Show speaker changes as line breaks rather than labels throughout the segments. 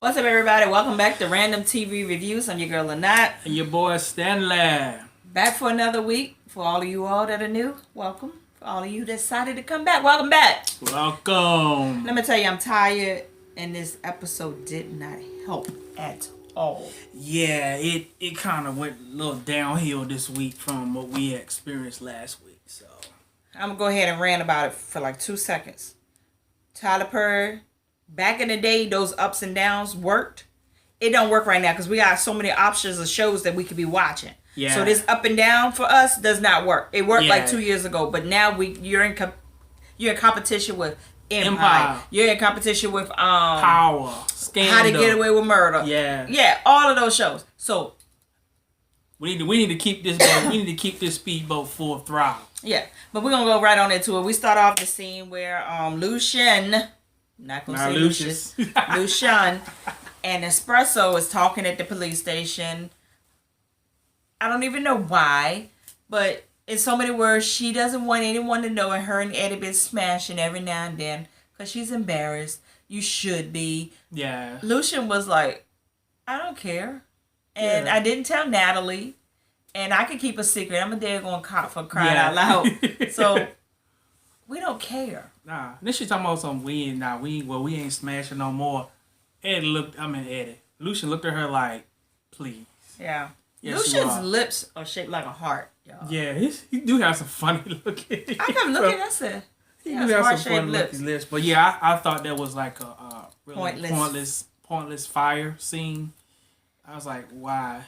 What's up, everybody? Welcome back to Random TV Reviews. I'm your girl, Lynette.
And your boy, Stanley.
Back for another week. For all of you all that are new, welcome. For all of you that decided to come back, welcome back.
Welcome.
Let me tell you, I'm tired, and this episode did not help at all.
Yeah, it kind of went a little downhill this week from what we experienced last week. So
I'm going to go ahead and rant about it for like 2 seconds. Tyler Perry, back in the day, those ups and downs worked. It don't work right now because we got so many options of shows that we could be watching.
Yeah.
So this up and down for us does not work. It worked like 2 years ago, but now you're in competition with Empire. You're in competition with
Power, Scandal,
How to Get Away with Murder. Yeah, all of those shows. So
we need to keep this boat. We need to keep this speedboat full throttle.
Yeah, but we're gonna go right on into it. We start off the scene where Lucian, not gonna say Lucius, Lucian, and Espresso is talking at the police station. I don't even know why, but in so many words, she doesn't want anyone to know, and her and Eddie been smashing every now and then because she's embarrassed. You should be.
Yeah.
Lucian was like, I don't care, and I didn't tell Natalie, and I could keep a secret. I'm a daggone cop for crying out loud. So we don't care.
Nah. Then she talking about some we ain't smashing no more. Eddie. Lucian looked at her like, please.
Yeah.
Yes,
Lucian's lips are shaped like a heart, y'all.
Yeah, he do have some funny looking.
I kept looking. I said,
he do have some funny looking lips. But yeah, I thought that was like a really pointless fire scene. I was like, why?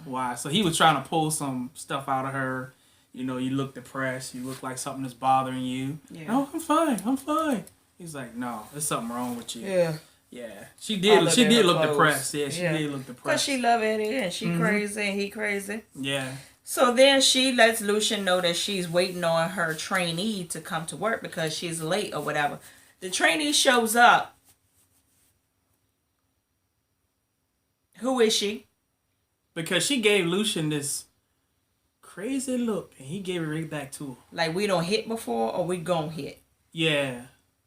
Why? So he was trying to pull some stuff out of her. You know, you look depressed. You look like something is bothering you. Yeah. No, I'm fine. He's like, no, there's something wrong with you. Yeah, she did look depressed. Yeah, she did look depressed.
Because she love Eddie and she crazy and he crazy.
Yeah.
So then she lets Lucian know that she's waiting on her trainee to come to work because she's late or whatever. The trainee shows up. Who is she?
Because she gave Lucian this crazy look and he gave it right back to her.
Like we don't hit before or we gon' hit.
Yeah.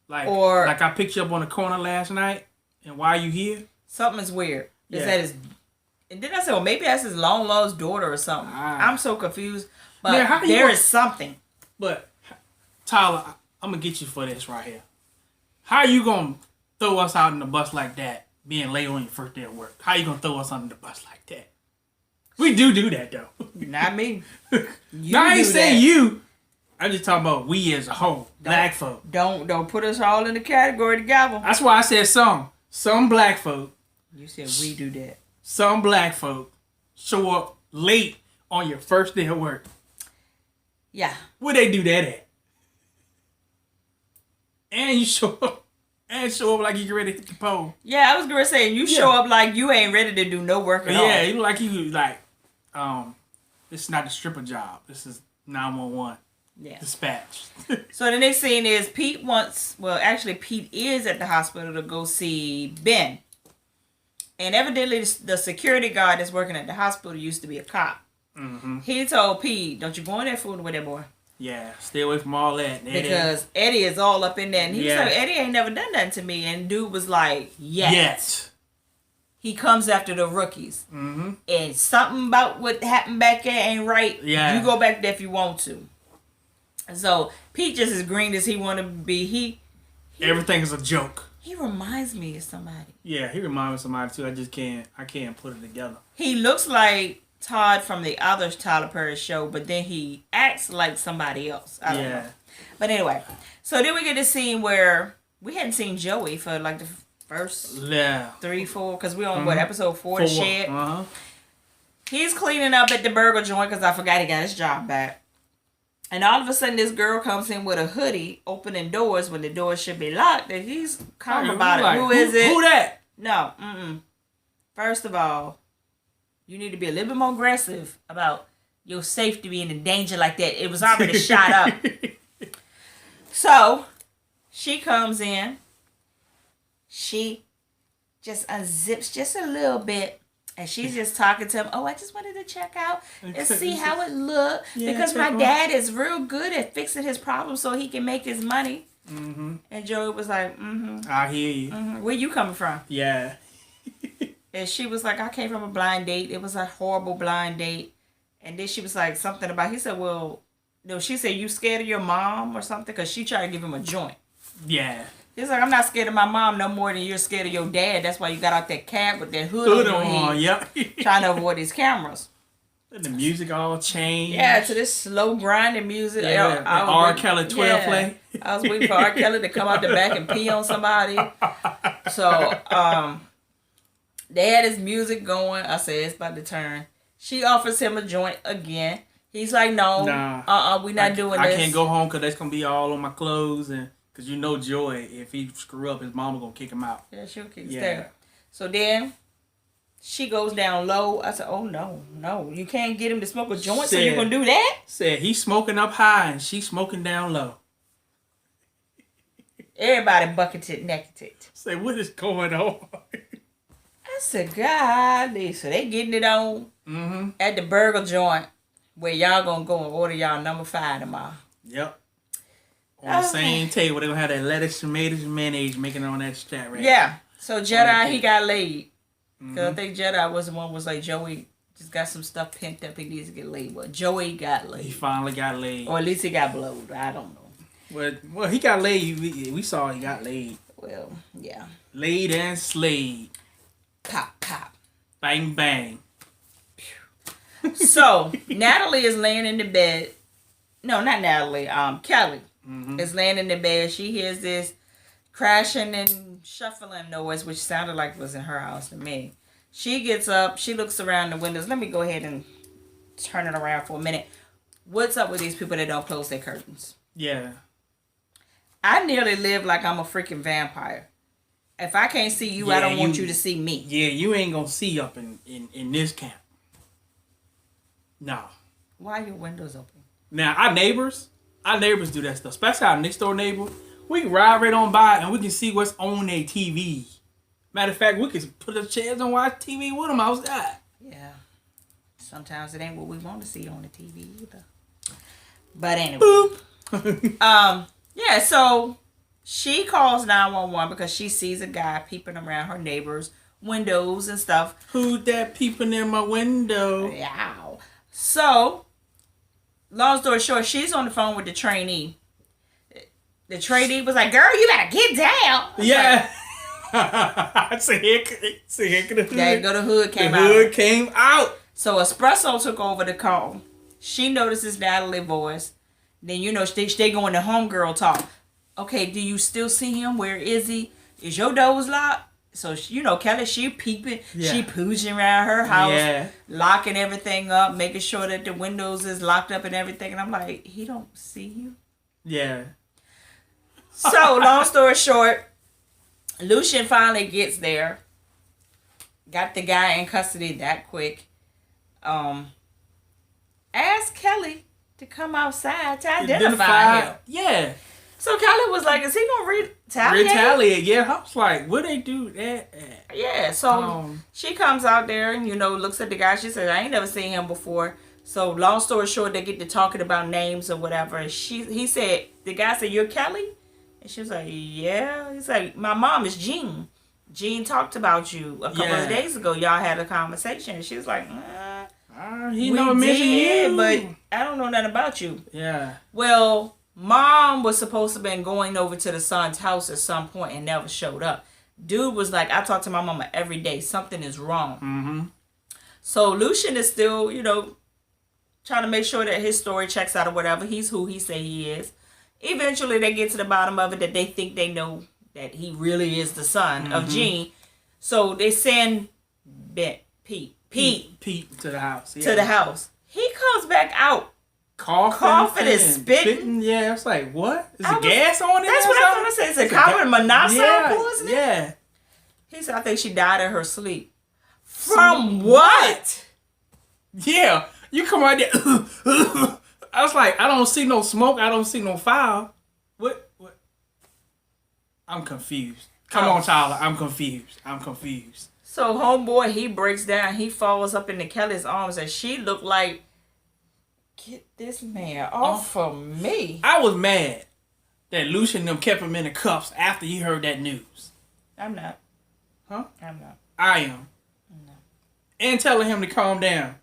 Like I picked you up on the corner last night. And why are you here?
Something's weird. And then I said, well, maybe that's his long lost daughter or something. I'm so confused. But there is something.
But, Tyler, I'm going to get you for this right here. How are you going to throw us out in the bus like that, being late on your first day at work? How are you going to throw us under the bus like that? We do that, though.
Not me.
Now, I ain't saying you. I'm just talking about we as a whole. Black folk.
Don't put us all in the category together.
That's why I said some. Some black folk.
You said we do that.
Some black folk show up late on your first day of work.
Yeah.
Where they do that at? And you show up like you ready to hit the pole.
Yeah, I was gonna say you show up like you ain't ready to do no work at all.
Yeah, you like this is not the stripper job. This is 911.
Yeah.
Dispatch.
So the next scene is Pete is at the hospital to go see Ben. And evidently the security guard that's working at the hospital used to be a cop. Mm-hmm. He told Pete, don't you go in there fooling with that boy.
Yeah, stay away from all that.
Because Eddie is all up in there. And he was like, Eddie ain't never done nothing to me. And dude was like, yet. He comes after the rookies. Mm-hmm. And something about what happened back there ain't right. Yeah. You go back there if you want to. So Pete just as green as he want to be.
Everything is a joke.
He reminds me of somebody.
Yeah, he reminds me of somebody too. I can't put it together.
He looks like Todd from the other Tyler Perry show, but then he acts like somebody else. I don't know. But anyway, so then we get this scene where we hadn't seen Joey for like the first 3, 4, because we're on episode 4 to Shed. Uh-huh. He's cleaning up at the burger joint because I forgot he got his job back. And all of a sudden, this girl comes in with a hoodie, opening doors when the doors should be locked. And he's calm about it. Who is it?
Who that?
No. First of all, you need to be a little bit more aggressive about your safety being in danger like that. It was already shot up. So, she comes in. She just unzips just a little bit. And she's just talking to him. Oh, I just wanted to check out and see how it looked. Because my dad is real good at fixing his problems so he can make his money. Mm-hmm. And Joey was like, mm-hmm.
I hear you.
Mm-hmm. Where you coming from?
Yeah.
And she was like, I came from a blind date. It was a horrible blind date. And then she was like, something about, he said, well, no, she said, you scared of your mom or something? Because she tried to give him a joint.
Yeah.
He's like, I'm not scared of my mom no more than you're scared of your dad. That's why you got out that cab with that hood on your head.
Yep.
Trying to avoid these cameras.
And the music all changed.
Yeah, to this slow grinding music.
Yeah, R. Kelly 12 play.
I was waiting for R. Kelly to come out the back and pee on somebody. So, they had his music going. I said, it's about to turn. She offers him a joint again. He's like, no, we're not doing this.
I can't go home because that's going to be all on my clothes. And because you know Joy, if he screw up, his mama going to kick him out.
Yeah, she'll kick his tail. So then she goes down low. I said, oh, no. You can't get him to smoke a joint, so you're going to do that?
Said he's smoking up high and she's smoking down low.
Everybody bucketed, necketed.
Say, what is going on?
I said, golly. So they getting it on at the burger joint where y'all gonna go and order y'all number 5 tomorrow.
Yep. On the same table. They're gonna have that lettuce, tomatoes, and mayonnaise making it on that chat right.
Yeah. So Jedi, he got laid. Because I think Jedi was the one was like, Joey just got some stuff pent up. He needs to get laid. Well, Joey got laid.
He finally got laid.
Or at least he got blowed. I don't know.
Well, he got laid. We saw he got laid.
Well, yeah.
Laid and slayed.
Pop, pop.
Bang, bang.
So, Natalie is laying in the bed. No, not Natalie. Kelly is laying in the bed. She hears this crashing and shuffling noise, which sounded like it was in her house to me. She gets up. She looks around the windows. Let me go ahead and turn it around for a minute. What's up with these people that don't close their curtains?
Yeah.
I nearly live like I'm a freaking vampire. If I can't see you, I don't want you to see me.
Yeah, you ain't gonna see up in this camp. No.
Why are your windows open?
Now, our neighbors do that stuff. Especially our next door neighbor. We can ride right on by and we can see what's on their TV. Matter of fact, we can put the chairs and watch TV with them outside.
Yeah. Sometimes it ain't what we want to see on the TV either. But anyway. Boop. Yeah, so she calls 911 because she sees a guy peeping around her neighbor's windows and stuff.
Who's that peeping in my window?
Yeah. So, long story short, she's on the phone with the trainee. The trainee was like, girl, you gotta get down.
Yeah. See, here the hood.
There you go, the hood came out.
The hood came out.
So, Espresso took over the call. She notices Natalie's voice. Then, you know, they go into homegirl talk. Okay, do you still see him? Where is he? Is your doors locked? So, you know, Kelly, she peeping. Yeah. She pooging around her house. Locking everything up. Making sure that the windows is locked up and everything. And I'm like, he don't see you?
Yeah.
So, long story short, Lucian finally gets there. Got the guy in custody that quick. Asked Kelly to come outside to identify him.
Yeah.
So Kelly was like, is he going to retaliate?
Yeah. I was like, what they do that at?
Yeah. So she comes out there and, you know, looks at the guy. She says, I ain't never seen him before. So long story short, they get to talking about names or whatever. And he said, the guy said, you're Kelly? And she was like, yeah. He's like, my mom is Jean. Jean talked about you a couple of days ago. Y'all had a conversation. And she was like,
he know you,
but I don't know nothing about you.
Yeah.
Well, mom was supposed to have been going over to the son's house at some point and never showed up. Dude was like, I talk to my mama every day. Something is wrong. Mm-hmm. So Lucian is still, you know, trying to make sure that his story checks out or whatever. He's who he say he is. Eventually, they get to the bottom of it that they think they know that he really is the son of Jean. So they send Pete
to the house. Yeah.
To the house. He comes back out.
Coughing
and spitting.
Yeah, it's like, what? Is the gas on it?
That's what I'm going to say. It's a carbon monoxide poisoning?
Yeah.
He said, I think she died in her sleep. From what?
Yeah. You come right there. I was like, I don't see no smoke. I don't see no fire. What? I'm confused. Come on, Tyler. I'm confused.
So, homeboy, he breaks down. He falls up into Kelly's arms, and she looked like, get this man off of me.
I was mad that Lucian them kept him in the cuffs after he heard that news.
I'm not.
Huh?
I'm not.
I am. No. And telling him to calm down.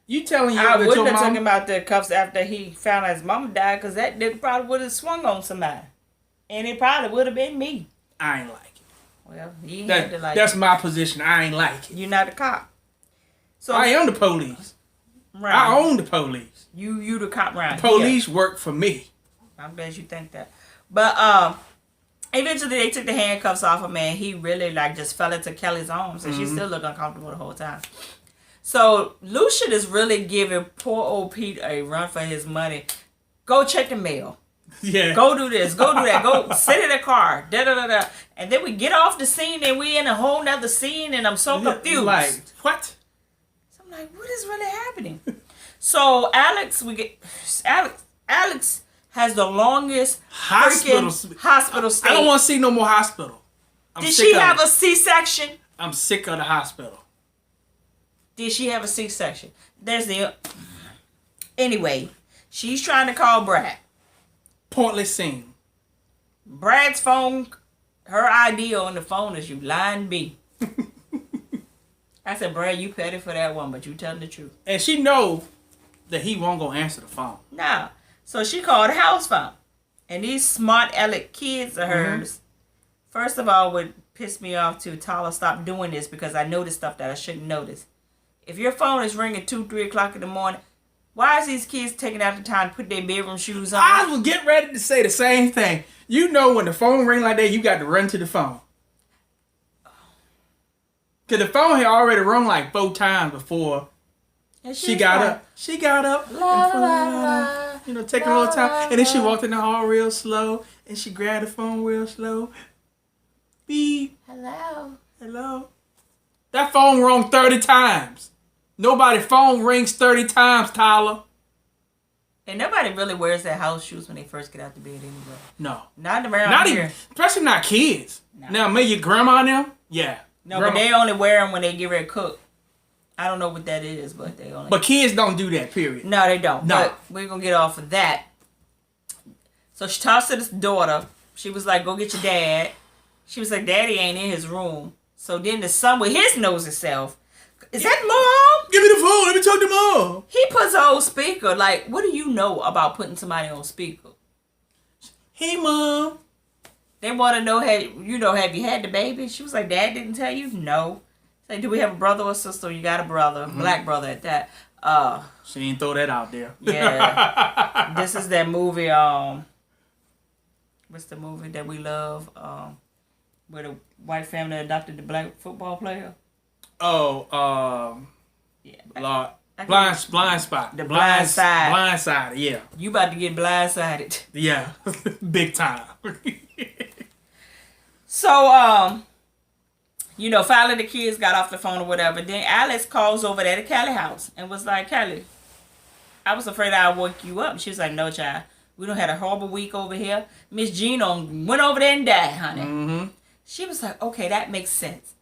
You telling
I wouldn't have taken him out the cuffs after he found out his mama died, because that nigga probably would have swung on somebody. And it probably would have been me.
I ain't like it.
Well, you had to like
that's my position. I ain't like it.
You're not a cop. So
I am the police. Right. I own the police.
You the cop around
here. Police work for me.
I'm glad you think that. But eventually they took the handcuffs off him, and he really like just fell into Kelly's arms, and she still looked uncomfortable the whole time. So Lucian is really giving poor old Pete a run for his money. Go check the mail.
Yeah.
Go do this. Go do that. Go sit in the car. Da da da da. And then we get off the scene and we in a whole nother scene, and I'm so confused.
Like what?
So I'm like, what is really happening? So Alex has the longest hospital stay.
I don't want to see no more hospital.
Did she have a C-section?
I'm sick of the hospital.
Did she have a C-section? Anyway, she's trying to call Brad.
Pointless scene.
Brad's phone, her ID on the phone is you line B. I said, Brad, you petty for that one, but you telling the truth.
And she know that he won't go answer the phone.
Nah. So she called the house phone. And these smart aleck kids of hers, first of all, would piss me off to Tyler, stop doing this, because I noticed stuff that I shouldn't notice. If your phone is ringing 2, 3 o'clock in the morning, why is these kids taking out the time to put their bedroom shoes on?
I was getting ready to say the same thing. You know, when the phone ring like that, you got to run to the phone. Because the phone had already rung like 4 times before she got up. She got up. Taking a little time. And then she walked in the hall real slow. And she grabbed the phone real slow. Beep. Hello. That phone rung 30 times. Nobody's phone rings 30 times, Tyler.
And nobody really wears their house shoes when they first get out the bed anyway.
No.
Not around here.
Even, especially not kids. No. Now, maybe your grandma and them? Yeah.
No, grandma. But they only wear them when they get ready to cook. I don't know what that is, but they only...
But kids don't do that, period.
No, they don't.
No.
But we're going to get off of that. So she talks to this daughter. She was like, go get your dad. She was like, Daddy ain't in his room. So then the son with his nosy self, is that Mom?
Give me the phone. Let me talk to Mom.
He puts her on speaker. Like, what do you know about putting somebody on speaker?
Hey, Mom.
They want to know, have you had the baby? She was like, Dad didn't tell you? No. Like, do we have a brother or sister? You got a brother, black brother at that.
She ain't throw that out there.
Yeah. This is that movie, what's the movie that we love? Where the white family adopted the black football player.
Oh,
yeah.
Blind Spot.
The Blind Side.
Blind Side, yeah.
You about to get blindsided.
Yeah. Big time.
So, finally the kids got off the phone or whatever. Then Alex calls over there to Kelly's house and was like, Kelly, I was afraid I'd wake you up. She was like, no, child. We done had a horrible week over here. Miss Jean went over there and died, honey. Mm-hmm. She was like, okay, that makes sense.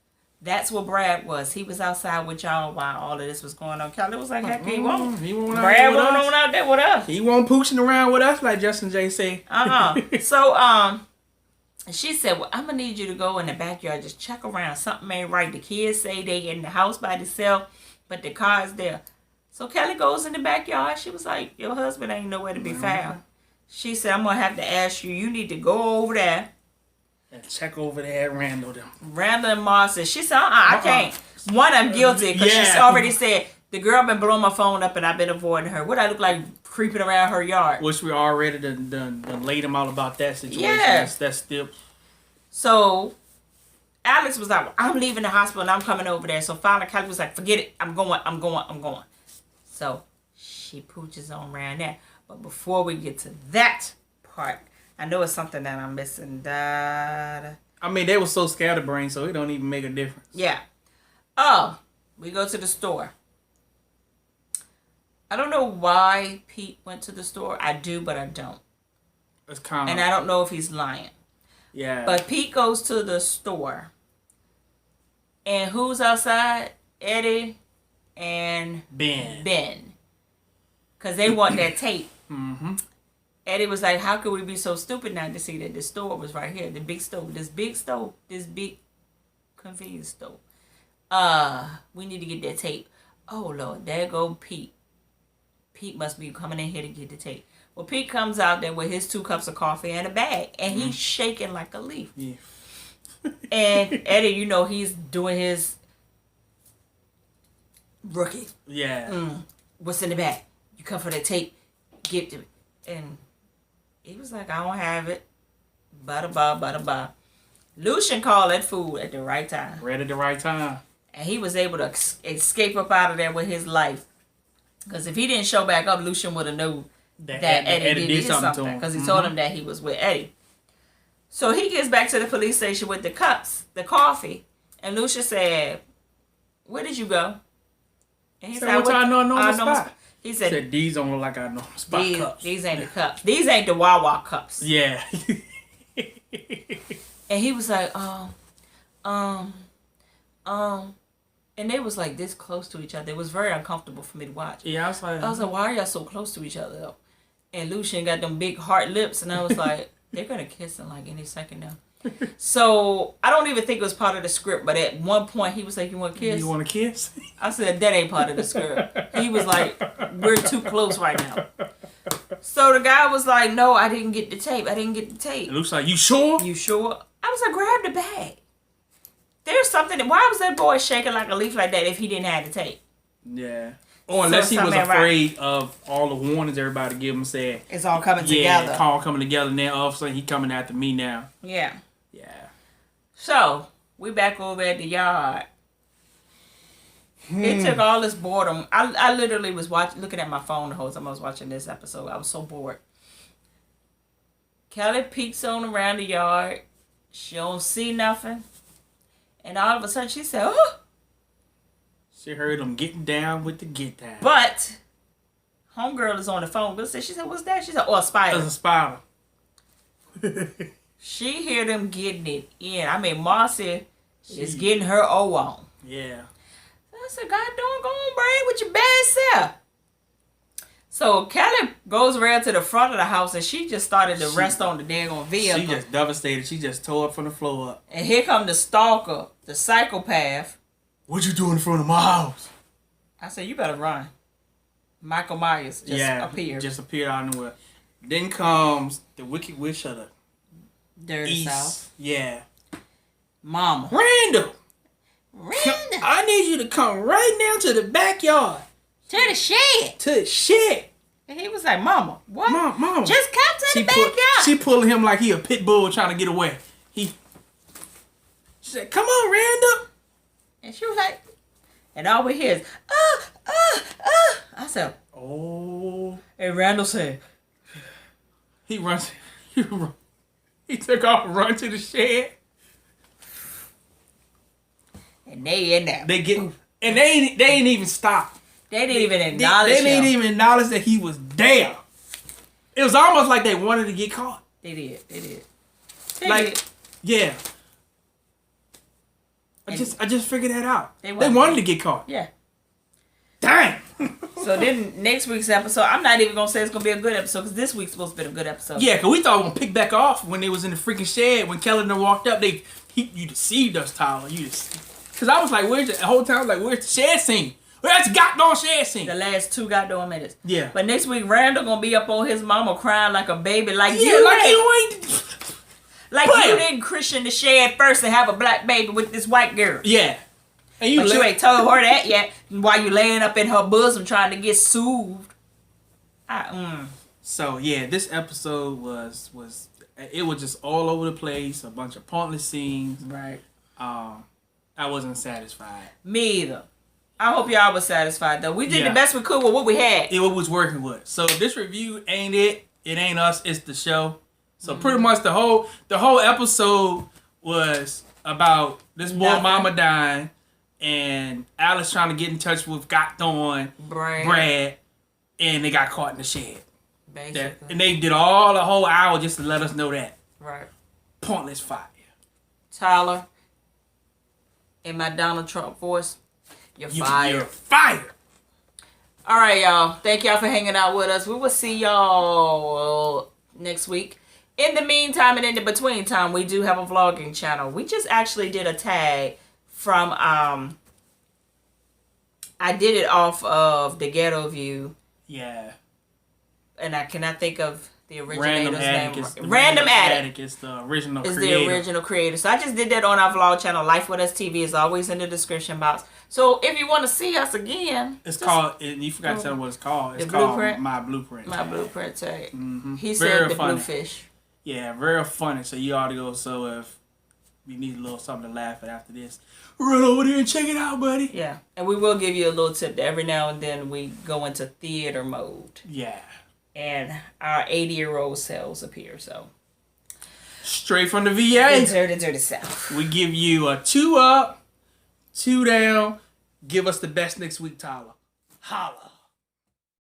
That's what Brad was. He was outside with y'all while all of this was going on. Kelly was like, heck, he won't. Brad won't on out there with us.
He won't pooching around with us like Justin J said.
So, she said, well, I'm going to need you to go in the backyard. Just check around. Something ain't right. The kids say they in the house by themselves, but the car is there. So Kelly goes in the backyard. She was like, your husband ain't nowhere to be found. She said, I'm going to have to ask you. You need to go over there.
And check over there at Randall.
Randall and Marcy. She said, I can't. One, I'm guilty because she's already said, the girl been blowing my phone up and I've been avoiding her. What I look like creeping around her yard?
Which we already done laid them all about that situation.
Yeah.
That's still...
So, Alex was like, I'm leaving the hospital and I'm coming over there. So finally, Kelly was like, forget it. I'm going. So, she pooches on around there. But before we get to that part, I know it's something that I'm missing. I
mean, they were so scatterbrained, so it don't even make a difference.
Yeah. Oh, we go to the store. I don't know why Pete went to the store. I do, but I don't.
It's kind of...
And I don't know if he's lying.
Yeah.
But Pete goes to the store. And who's outside? Eddie and Ben. Because they want that tape. Mm-hmm. Eddie was like, how could we be so stupid not to see that the store was right here? The big stove. This big convenience store. We need to get that tape. Oh, Lord, there go Pete. Pete must be coming in here to get the tape. Well, Pete comes out there with his 2 cups of coffee and a bag, and he's shaking like a leaf. Yeah. And Eddie, you know, he's doing his rookie.
Yeah.
What's in the bag? You come for that tape, give it to me. And he was like, I don't have it. Bada-ba. Lucian called that fool at the right time.
Right at the right time.
And he was able to escape up out of there with his life. Because if he didn't show back up, Lucian would have known that Eddie did something. Because he told him that he was with Eddie. So he gets back to the police station with the cups, the coffee. And Lucian said, where did you go? And he said,
what I know the spot.
He said,
these don't look like I know the spot cups.
These ain't the cups. These ain't the Wawa cups.
Yeah.
And he was like, and they was like this close to each other. It was very uncomfortable for me to watch.
Yeah, I was like,
why are y'all so close to each other though? And Lucian got them big heart lips, and I was like, they're gonna kiss in like any second now. So I don't even think it was part of the script, but at one point he was like, you want to kiss?
You want to kiss?
I said, that ain't part of the script. He was like, we're too close right now. So the guy was like, no, I didn't get the tape. It
looks like, you sure?
You sure? I was like, grab the bag. There's something. Why was that boy shaking like a leaf like that if he didn't have the tape?
Yeah. Or unless he was afraid of all the warnings everybody give him, said
it's all coming together.
Yeah, all coming together. And then all of a sudden he coming after me now.
Yeah.
Yeah.
So we back over at the yard. It took all this boredom. I literally was looking at my phone the whole time I was watching this episode. I was so bored. Kelly peeks on around the yard. She don't see nothing. And all of a sudden she said, oh.
She heard them getting down with the get down.
But homegirl is on the phone. She said, what's that? She said, oh, a spider.
It's a spider.
She hear them getting it in. I mean, Marcy is getting her O on.
Yeah.
I said, God, don't go on, brain with your bad self. So Kelly goes around to the front of the house and she just started to rest on the daggone vehicle.
She just devastated. She just tore up from the floor up.
And here come the stalker, the psychopath.
What you doing in front of my house?
I said, you better run. Michael Myers just appeared.
Just appeared out of nowhere. Then comes the Wicked Witch of the
Dirty South.
Yeah.
Mama.
Randall. I need you to come right now to the backyard.
To the shed.
To the shed.
And he was like, Mama, what?
Mama.
Just come to the backyard.
She pulling him like he a pit bull trying to get away. She said, come on, Randall.
And she was like, and all we hear is, I said,
oh.
And Randall said,
he runs. He took off and run to the shed.
And they in there.
They ain't even stop.
They didn't even acknowledge
They didn't even acknowledge that he was there. It was almost like they wanted to get caught.
They did.
Yeah. I just figured that out. They wanted to get caught.
Yeah.
Dang.
So then next week's episode, I'm not even gonna say it's gonna be a good episode because this week's supposed to be a good episode.
Yeah, because we thought we were gonna pick back off when they was in the freaking shed. When Kelly walked up, you deceived us, Tyler. Because I was like, the whole time I was like, where's the shed scene? Where's the goddamn shed scene?
The last 2 goddamn minutes.
Yeah.
But next week, Randall gonna be up on his mama crying like a baby, like you didn't Christian the shed first and have a black baby with this white girl.
Yeah.
And you ain't told her that yet. While you laying up in her bosom trying to get soothed.
So yeah, this episode was just all over the place. A bunch of pointless scenes.
Right.
I wasn't satisfied.
Me either. I hope y'all was satisfied though. We did the best we could with what we had.
It was working with. So this review ain't it. It ain't us. It's the show. So pretty much the whole episode was about this boy mama dying. And Alice trying to get in touch with Brad, and they got caught in the shed.
Basically.
And they did all the whole hour just to let us know that.
Right.
Pointless fire.
Tyler, in my Donald Trump voice, you're fired.
You're fired.
All right, y'all. Thank y'all for hanging out with us. We will see y'all next week. In the meantime and in the between time, we do have a vlogging channel. We just actually did a tag from I did it off of the Ghetto View.
Yeah.
And I cannot think of the originator's name.
Random Addict is the original creator.
Is the original creator. So I just did that on our vlog channel. Life with Us TV is always in the description box. So if you want to see us again,
it's called. You forgot to tell them what it's called. It's called My Blueprint.
My Blueprint tag.
Mm-hmm.
He said the Bluefish.
Yeah, very funny. So you ought to go. So if you need a little something to laugh at after this, run over there and check it out, buddy.
Yeah, and we will give you a little tip that every now and then we go into theater mode.
Yeah. And
our 80-year-old selves appear. So
straight from the VA.
Dirty South.
We give you a 2 up, 2 down. Give us the best next week, Tyler. Holla.